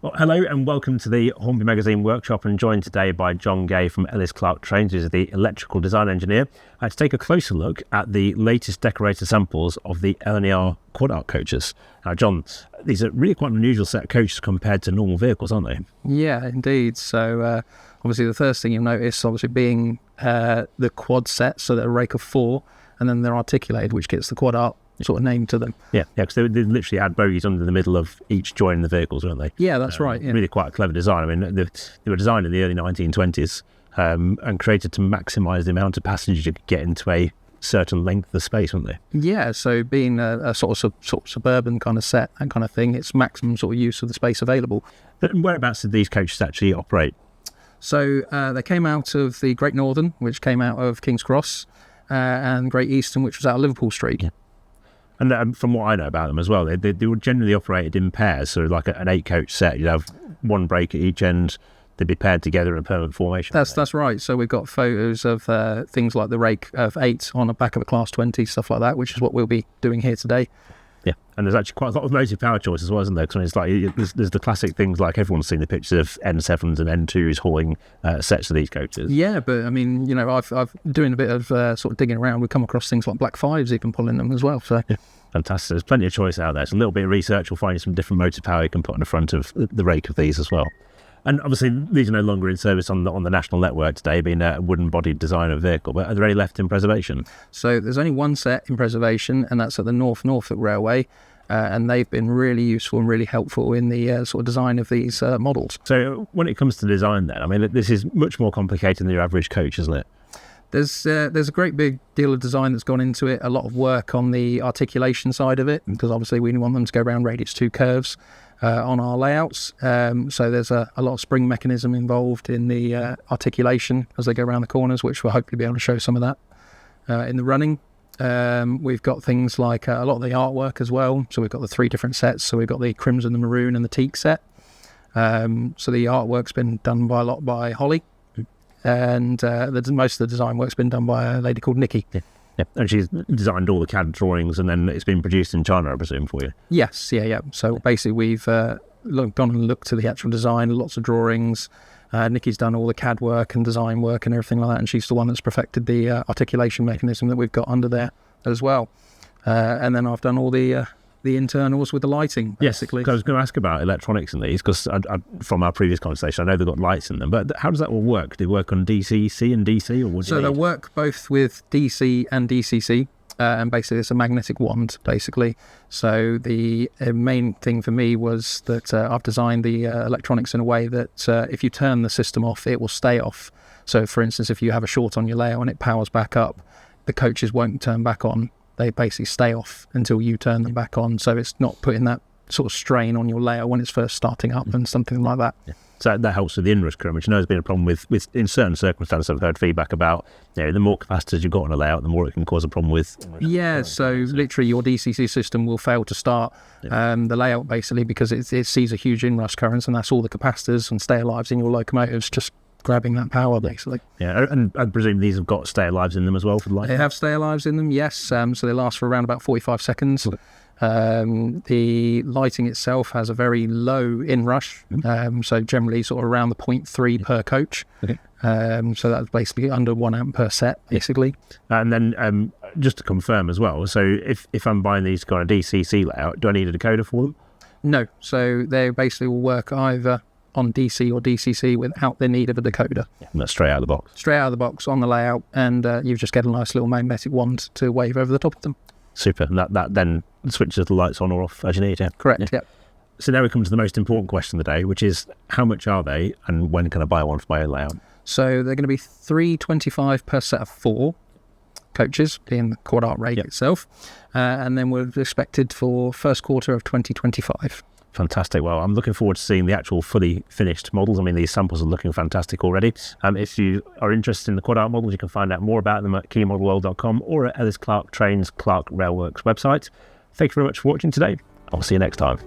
Well, hello and welcome to the Hornby Magazine workshop, and joined today by John Gay from Clark Trains, who's the electrical design engineer, to take a closer look at the latest decorator samples of the LNER Quad-art coaches. Now, John, these are really quite an unusual set of coaches compared to normal vehicles, aren't they? Yeah, indeed. So obviously the first thing you'll notice, obviously, being the quad set, so they're a rake of four, and then they're articulated, which gets the Quad-art sort of name to them. Yeah, because they literally had bogies under the middle of each joint in the vehicles, weren't they? Yeah, that's right. Yeah. Really quite a clever design. I mean, they were designed in the early 1920s and created to maximise the amount of passengers you could get into a certain length of space, weren't they? Yeah, so being a sort of suburban kind of set, that kind of thing, it's maximum sort of use of the space available. But whereabouts did these coaches actually operate? So they came out of the Great Northern, which came out of King's Cross, and Great Eastern, which was out of Liverpool Street. Yeah. And from what I know about them as well, they were generally operated in pairs. So like an 8-coach set, you'd have one brake at each end. They'd be paired together in a permanent formation. That's right. So we've got photos of things like the rake of 8 on the back of a Class 20, stuff like that, which is what we'll be doing here today. Yeah, and there's actually quite a lot of motive power choices as well, isn't there? Because it's like there's the classic things like everyone's seen the pictures of N7s and N2s hauling sets of these coaches. Yeah, but I mean, you know, I've doing a bit of sort of digging around. We've come across things like Black 5s even pulling them as well. So yeah, fantastic. There's plenty of choice out there. So a little bit of research will find you some different motive power you can put on the front of the rake of these as well. And obviously, these are no longer in service on the national network today, being a wooden-bodied design of vehicle. But are there any left in preservation? So there's only one set in preservation, and that's at the Norfolk Railway. And they've been really useful and really helpful in the sort of design of these models. So when it comes to design then, I mean, this is much more complicated than your average coach, isn't it? There's a great big deal of design that's gone into it, a lot of work on the articulation side of it, because obviously we want them to go around radius 2 curves on our layouts. So there's a lot of spring mechanism involved in the articulation as they go around the corners, which we'll hopefully be able to show some of that in the running. We've got things like a lot of the artwork as well. So we've got the 3 different sets. So we've got the crimson, the maroon and the teak set. So the artwork's been done by Holly, and most of the design work's been done by a lady called Nikki. Yeah, and she's designed all the CAD drawings, and then it's been produced in China, I presume, for you. Yes, yeah. So basically we've gone and looked to the actual design, lots of drawings. Nikki's done all the CAD work and design work and everything like that, and she's the one that's perfected the articulation mechanism that we've got under there as well. And then I've done all the internals with the lighting, basically. Yes, I was going to ask about electronics in these, because from our previous conversation, I know they've got lights in them, but how does that all work? Do they work on DCC and DC, or what do you need? They'll work both with DC and DCC. And basically it's a magnetic wand, basically. So the main thing for me was that I've designed the electronics in a way that if you turn the system off, it will stay off. So for instance, if you have a short on your layout and it powers back up, the coaches won't turn back on. They basically stay off until you turn them back on. So it's not putting that sort of strain on your layout when it's first starting up and something like that. Yeah. So that helps with the inrush current, which I know has been a problem with in certain circumstances. I've heard feedback about, the more capacitors you've got on a layout, the more it can cause a problem with. Yeah, so literally your DCC system will fail to start the layout, basically, because it sees a huge inrush currents, and that's all the capacitors and stay-alives in your locomotives just grabbing that power, basically. Yeah, and I presume these have got stay-alives in them as well for the light? They have stay-alives in them, yes. So they last for around about 45 seconds. Okay. The lighting itself has a very low inrush, so generally sort of around the 0.3 per coach. Okay. So that's basically under 1 amp per set, basically. And then just to confirm as well, so if I'm buying these kind of DCC layout, do I need a decoder for them? No, so they basically will work either on DC or DCC without the need of a decoder. Yeah, and that's straight out of the box. Straight out of the box on the layout, and you just get a nice little magnetic wand to wave over the top of them. Super, and that then switches the lights on or off as you need, yeah? Correct, yeah. So now we come to the most important question of the day, which is how much are they and when can I buy one for my own layout? So they're going to be $325 per set of 4 coaches, being the Quad-art rake itself, and then we're expected for first quarter of 2025. Fantastic. Well, I'm looking forward to seeing the actual fully finished models. I mean, these samples are looking fantastic already. If you are interested in the Quad-art models, you can find out more about them at keymodelworld.com or at Clark Trains Clark Railworks website. Thank you very much for watching today. I'll see you next time.